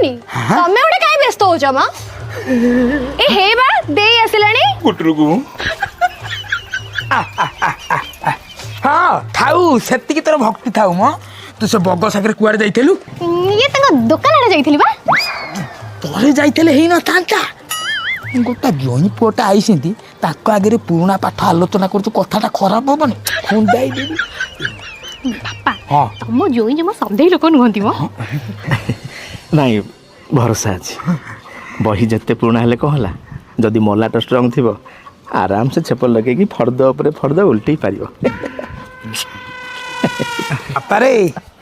आसुनी तमे ओडे काई व्यस्त हो जमा ए हे बा दे आसिलानी गुटरू को हाँ थाऊ सेति की तोर भक्ति थाऊ म तू से बग सागर कुआर जाइतेलु ये तंग दुकान आड़े जाइथिली बा तोरे जाइतेले हेई न तांता गोटा जोई पुअटा आइसेंती ताको आगे पुराना पाठ आलोचना कर कथाटा खराब होबनी खुंदाई देबी बापा हाँ तुम जोई जमा संदेह लोक नुहंती म नहीं भरोसा अच्छे बही जिते पुराना हेले कौन है जदि मलाटा स्ट्रंग थी आराम से छेप लगे फर्द उपर फर्द उल्टे पार अपारे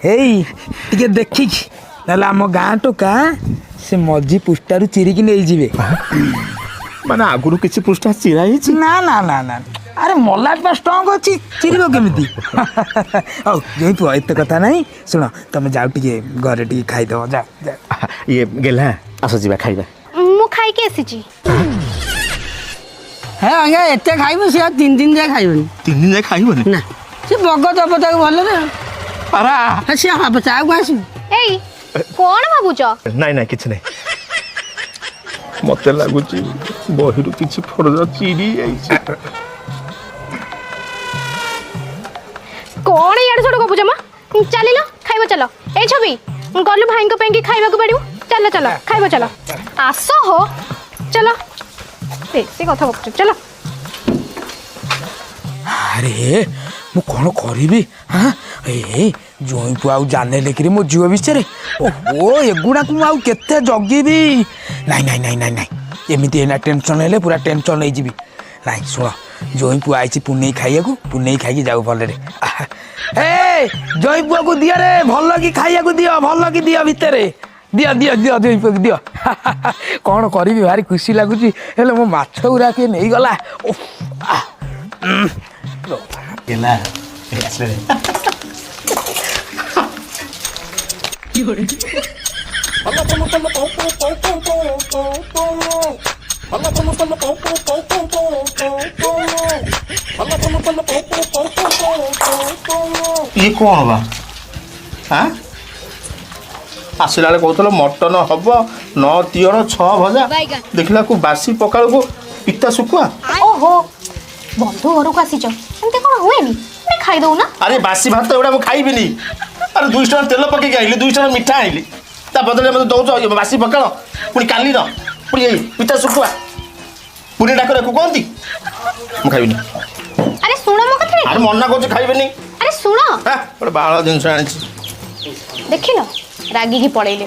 हेई टिके देखी नला आम गाँ टोका से मझी पुष्टारू चिरिकी नहीं जीवे माने आगुरु किसी पृष्ठा चिरा ही ना ना ना ना अरे मलाटा स्ट्रंग अच्छी चिरिब केमिति औ जोई पुआ एते कथा नहीं सुनो तुम जाओ टिके घरे टिके खाई दो जा ये गेला आस जीवा खाइबा मु खाई के आसी है आज्ञा एते खाइबु से 3 दिन जाए खाइबनी 3 दिन जाए खाइबनी ना से बग दब ताको भले ना पारा है से हा बचा को आसु एई कोन भाबुच नहीं नहीं किछ नहीं मते लागुची बहिरु किछि फरजा चिरी आइछि कोन याड छोड़ गबु जमा चलिलो खाइबो चलो ए छबी गलु भाई को पेंकी खाइबा को पड़ियो चलो चलो खाइबो चलो आसो हो चलो से कथा बकछ चलो अरे मु कौन करी हाँ ए जोई पुआ जाने लेकिन मो जीव विषय ओहो एगुड़ा को आउ केते जगिबी नहीं नहीं नहीं नहीं नहीं एमिति एना टेंशन हेले पूरा टेंशन नहीं जीबी नहीं सुन जोई पुआ आइछि पुनेई खाइया को पुनेई खाइकी जाऊ भले रे ए जोई पुआ को दिया रे भल की खाइया को दियो भल की दियो भितरे दियो दियो दियो जोई पुआ दियो कौन करी भारी खुशी लागुची हेले मो माछ गुरा के नहीं गला गेला ये कौन बा हाँ आसला कहते मटन हम 9 तियण 6 भजा देखला को बासी पकाल को पिता सुखुआ ओहो बंधु घर को आसीच एमते कोन होएनी मैं खाई दऊ ना अरे बासी भात एवढा खाइबिनी अरे 200 टका तेल पकई आइली 200 टका मिठा आइली ता बदले मते दउछ बासी पकाल पुनी काली न पुनी पिता सुखुआ पुनी डाकर को कोंती म खाइबिनी अरे सुनो मो कथा अरे मन्ना कोछ खाइबिनी अरे सुनो हां बड़ बाळ जिंस आछि देखिलो रागी की पड़ेले